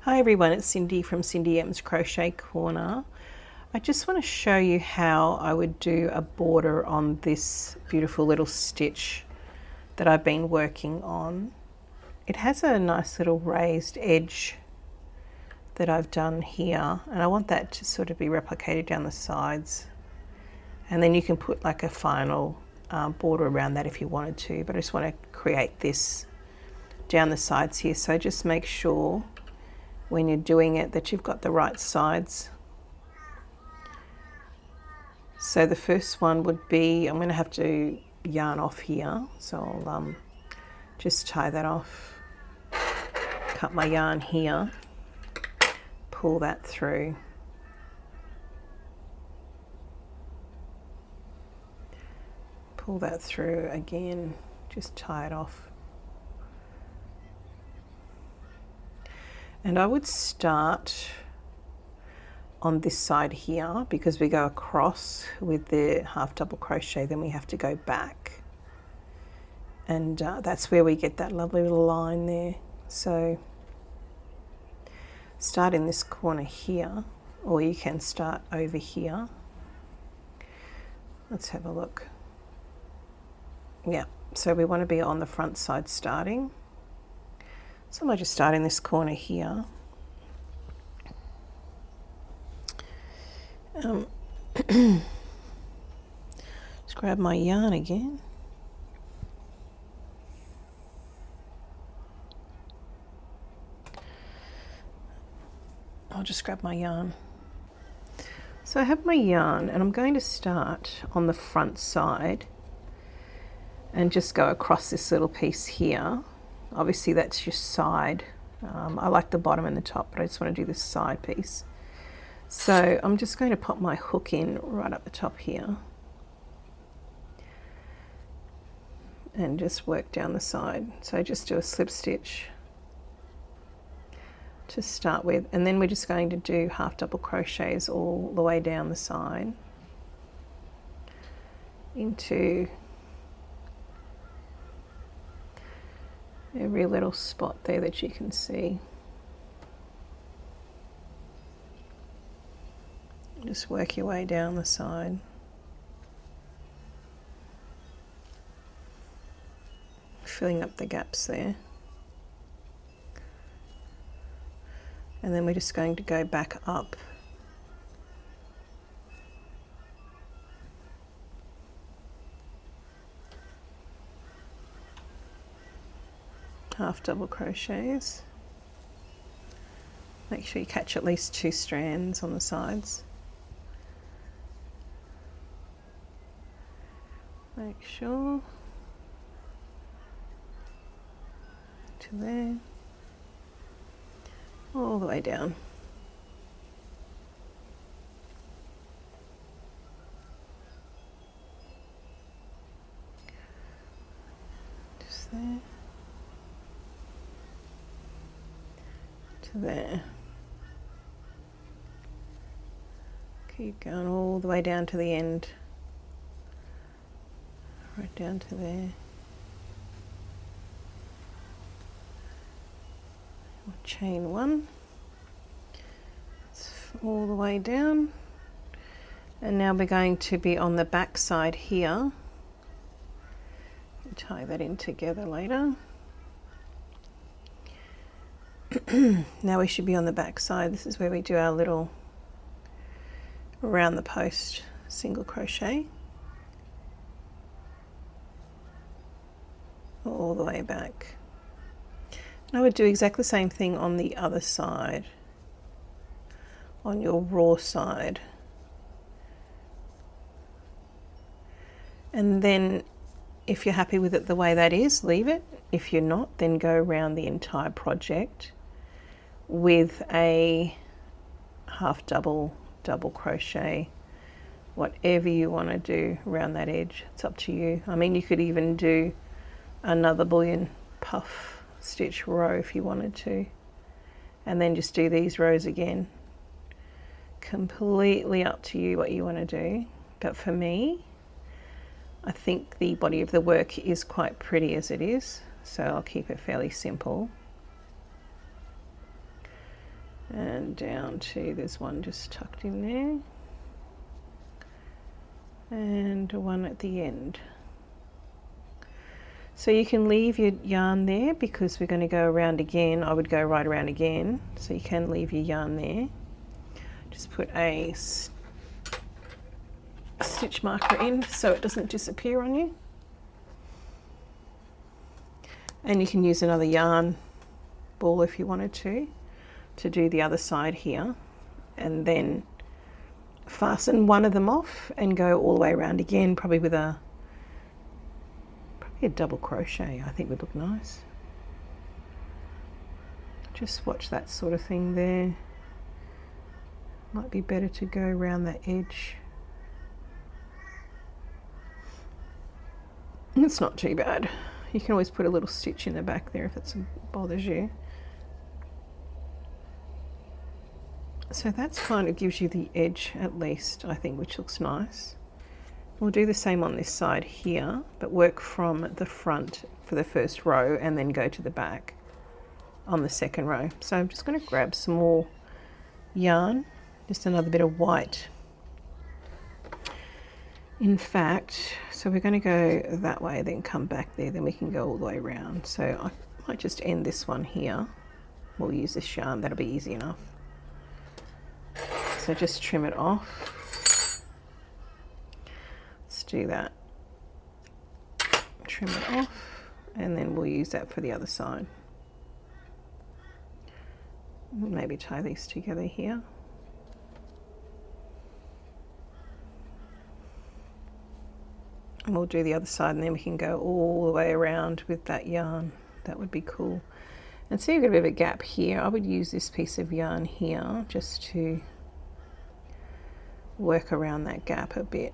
Hi everyone, it's Cindy from Cindy M's Crochet Corner. I just want to show you how I would do a border on this beautiful little stitch that I've been working on. It has a nice little raised edge that I've done here, and I want that to sort of be replicated down the sides. And then you can put like a final border around that if you wanted to, but I just want to create this down the sides here. So just make sure when you're doing it that you've got the right sides. So the first one would be, I'm going to have to yarn off here, so I'll just tie that off, cut my yarn here, pull that through, pull that through again, just tie it off. And I would start on this side here because we go across with the half double crochet, then we have to go back. And that's where we get that lovely little line there. So start in this corner here, or you can start over here. Let's have a look. Yeah, so we want to be on the front side starting. So I might just start in this corner here. Just grab my yarn again. I'll just grab my yarn. So I have my yarn and I'm going to start on the front side and just go across this little piece here. Obviously that's your side. I like the bottom and the top, but I just want to do this side piece. So I'm just going to pop my hook in right up the top here and just work down the side. So just do a slip stitch to start with, and then we're just going to do half double crochets all the way down the side into every little spot there that you can see. Just work your way down the side. Filling up the gaps there. And then we're just going to go back up. Half double crochets. Make sure you catch at least 2 strands on the sides. Make sure to there, all the way down. Just there. There. Keep going all the way down to the end, right down to there. We'll chain 1, it's all the way down, and now we're going to be on the back side here. Tie that in together later. Now we should be on the back side. This is where we do our little around the post single crochet all the way back. And I would do exactly the same thing on the other side, on your raw side. And then if you're happy with it the way that is, leave it. If you're not, then go around the entire project with a half double crochet, whatever you want to do around that edge. It's up to you. I mean, you could even do another bullion puff stitch row if you wanted to, and then just do these rows again. Completely up to you what you want to do, but for me, I think the body of the work is quite pretty as it is, so I'll keep it fairly simple. and down to, there's one just tucked in there, and one at the end. So you can leave your yarn there because we're going to go around again. I would go right around again, so you can leave your yarn there. Just put a stitch marker in so it doesn't disappear on you. And you can use another yarn ball if you wanted to do the other side here, and then fasten one of them off and go all the way around again, probably with a double crochet. I think would look nice. Just watch that sort of thing there. Might be better to go around that edge. It's not too bad. You can always put a little stitch in the back there if it bothers you. So that's kind of gives you the edge at least, I think, which looks nice. We'll do the same on this side here, but work from the front for the first row and then go to the back on the second row. So I'm just going to grab some more yarn, just another bit of white. In fact, so we're going to go that way, then come back there, then we can go all the way around. So I might just end this one here. We'll use this yarn, that'll be easy enough. So just trim it off. Let's do that. Trim it off, and then we'll use that for the other side. Maybe tie these together here. And we'll do the other side, and then we can go all the way around with that yarn. That would be cool. And see, you've got a bit of a gap here. I would use this piece of yarn here just to work around that gap a bit.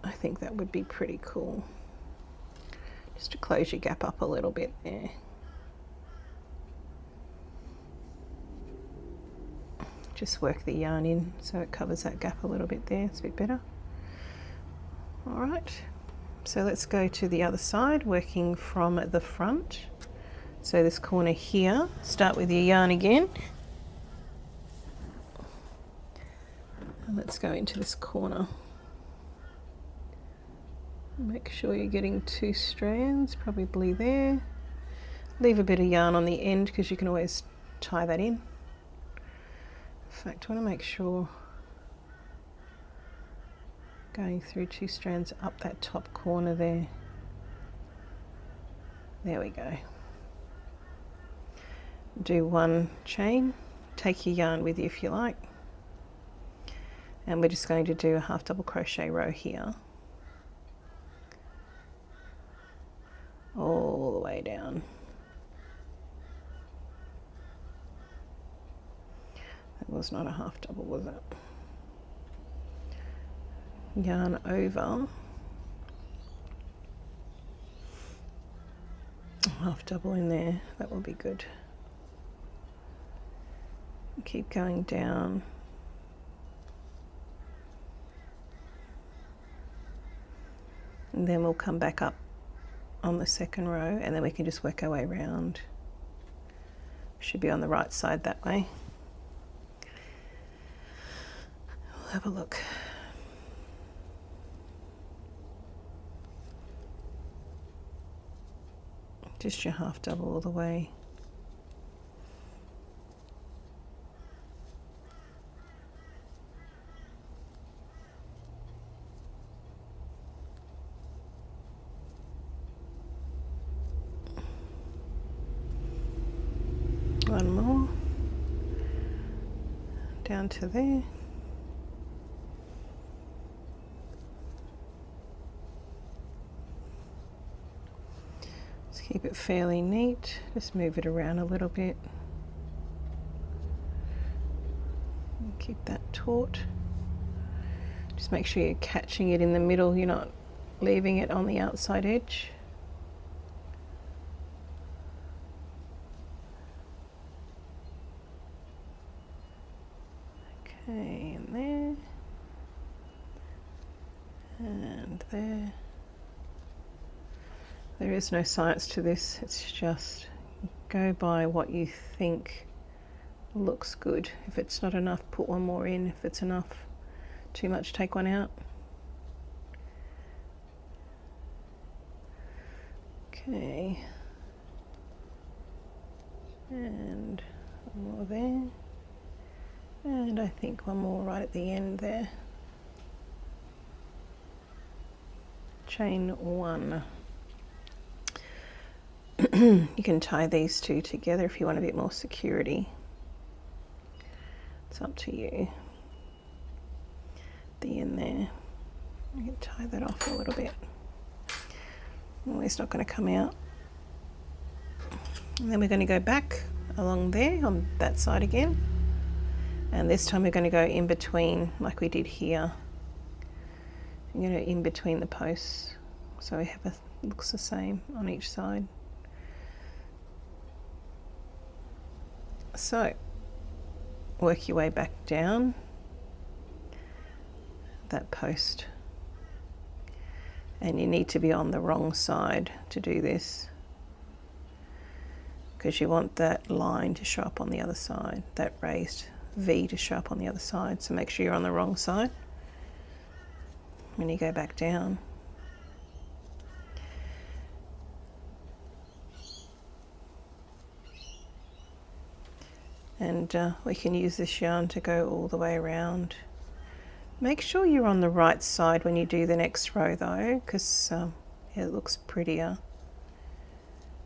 I think that would be pretty cool. Just to close your gap up a little bit there. Just work the yarn in so it covers that gap a little bit there. It's a bit better. All right. So let's go to the other side, working from the front. So this corner here, start with your yarn again. And let's go into this corner. Make sure you're getting 2 strands, probably there. Leave a bit of yarn on the end because you can always tie that in. In fact, I want to make sure going through 2 strands up that top corner there. There we go. Do 1 chain, take your yarn with you if you like, and we're just going to do a half double crochet row here, all the way down. That was not a half double, was it? Yarn over, half double in there, that will be good. Keep going down. And then we'll come back up on the second row, and then we can just work our way around. Should be on the right side that way. We'll have a look. Just your half double all the way. One more, down to there. Just keep it fairly neat, just move it around a little bit. And keep that taut. Just make sure you're catching it in the middle, you're not leaving it on the outside edge. Okay, and there, and there. There is no science to this, it's just go by what you think looks good. If it's not enough, put one more in. If it's enough, too much, take one out. Okay, and one more there, and I think one more right at the end there. Chain one. You can tie these two together if you want a bit more security. It's up to you. The end there. You can tie that off a little bit. Oh, it's not going to come out. And then we're going to go back along there on that side again. And this time we're going to go in between, like we did here. I'm going to in between the posts, so we have a looks the same on each side. So work your way back down that post, and you need to be on the wrong side to do this, because you want that line to show up on the other side, that raised V to show up on the other side. So make sure you're on the wrong side when you go back down. And we can use this yarn to go all the way around. Make sure you're on the right side when you do the next row though, because it looks prettier.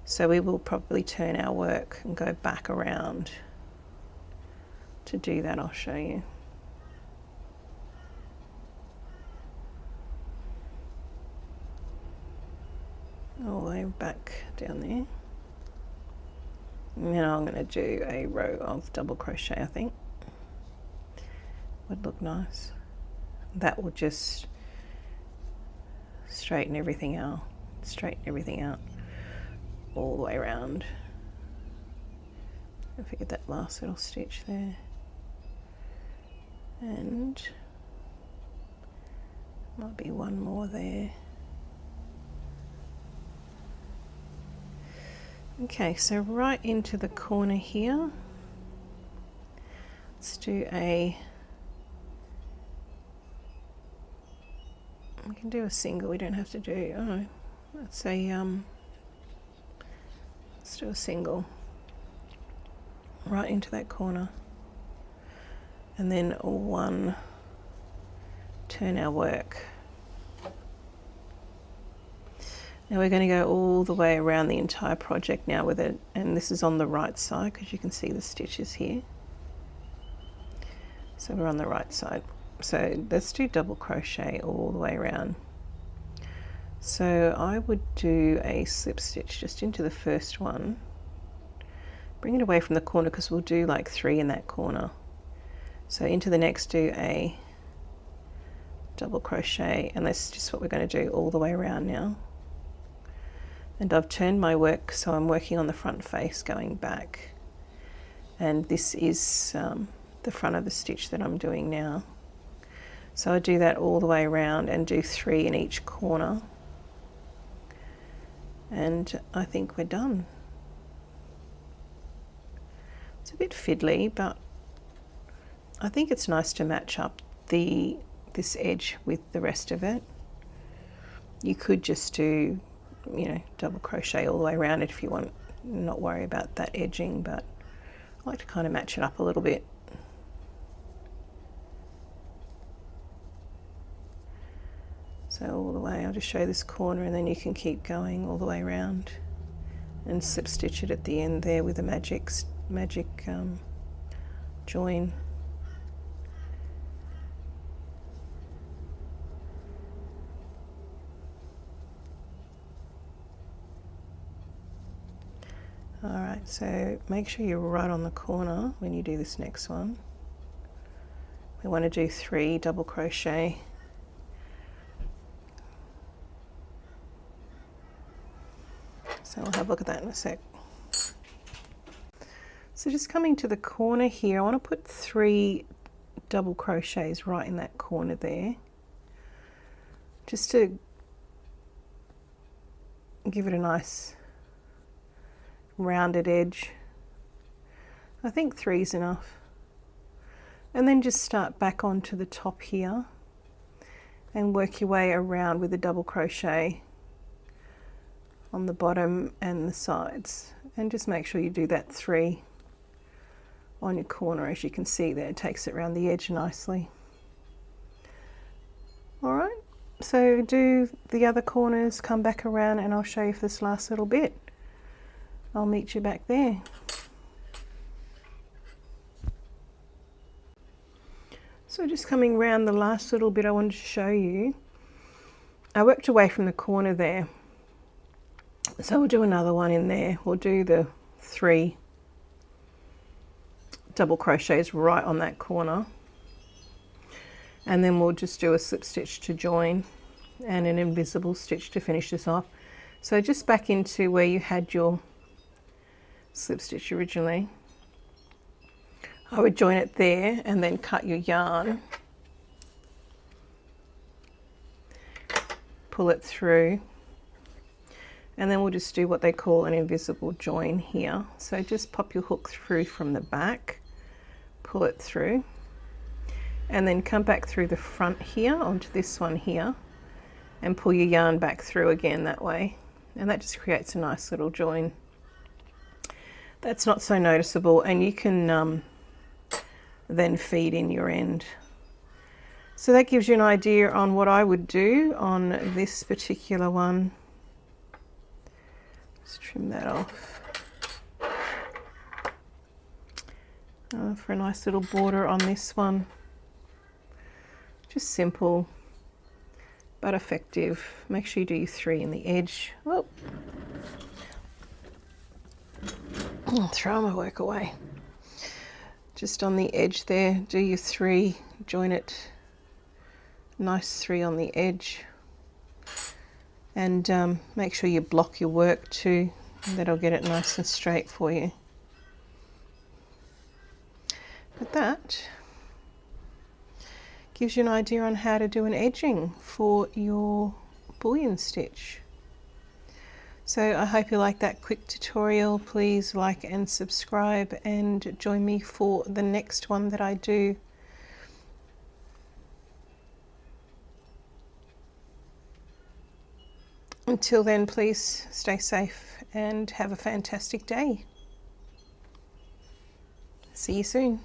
So we will probably turn our work and go back around. To do that, I'll show you. All the way back down there. And now I'm going to do a row of double crochet, I think. Would look nice. That will just straighten everything out. All the way around. Don't forget that last little stitch there. And might be one more there. Okay, so right into the corner here, let's do a, we can do a single, we don't have to do, oh, let's say, let's do a single right into that corner, and then one, turn our work. Now we're going to go all the way around the entire project now with it, and this is on the right side because you can see the stitches here. So we're on the right side. So let's do double crochet all the way around. So I would do a slip stitch just into the first one. Bring it away from the corner because we'll do like 3 in that corner. So into the next do a double crochet, and that's just what we're going to do all the way around now. And I've turned my work so I'm working on the front face going back, and this is the front of the stitch that I'm doing now. So I do that all the way around and do 3 in each corner, and I think we're done. It's a bit fiddly, but I think it's nice to match up this edge with the rest of it. You could just do, you know, double crochet all the way around it if you want, not worry about that edging, but I like to kind of match it up a little bit. So all the way, I'll just show this corner and then you can keep going all the way around and slip stitch it at the end there with a magic join. Alright, so make sure you're right on the corner when you do this next one. We want to do 3 double crochet. So we'll have a look at that in a sec. So just coming to the corner here, I want to put 3 double crochets right in that corner there, just to give it a nice rounded edge. I think 3 is enough. And then just start back onto the top here and work your way around with a double crochet on the bottom and the sides, and just make sure you do that 3 on your corner. As you can see there, it takes it around the edge nicely. All right, so do the other corners, come back around, and I'll show you for this last little bit. I'll meet you back there. So just coming around the last little bit, I wanted to show you, I worked away from the corner there, so we'll do another one in there. We'll do the 3 double crochets right on that corner, and then we'll just do a slip stitch to join and an invisible stitch to finish this off. So just back into where you had your slip stitch originally, I would join it there and then cut your yarn, pull it through, and then we'll just do what they call an invisible join here. So just pop your hook through from the back, pull it through, and then come back through the front here onto this one here and pull your yarn back through again that way, and that just creates a nice little join. That's not so noticeable, and you can then feed in your end. So that gives you an idea on what I would do on this particular one. Let's trim that off. For a nice little border on this one. Just simple but effective. Make sure you do your 3 in the edge. Oh. I'll throw my work away. Just on the edge there, do your 3, join it, nice 3 on the edge, and make sure you block your work too, that'll get it nice and straight for you. But that gives you an idea on how to do an edging for your bullion stitch. So I hope you like that quick tutorial. Please like and subscribe and join me for the next one that I do. Until then, please stay safe and have a fantastic day. See you soon.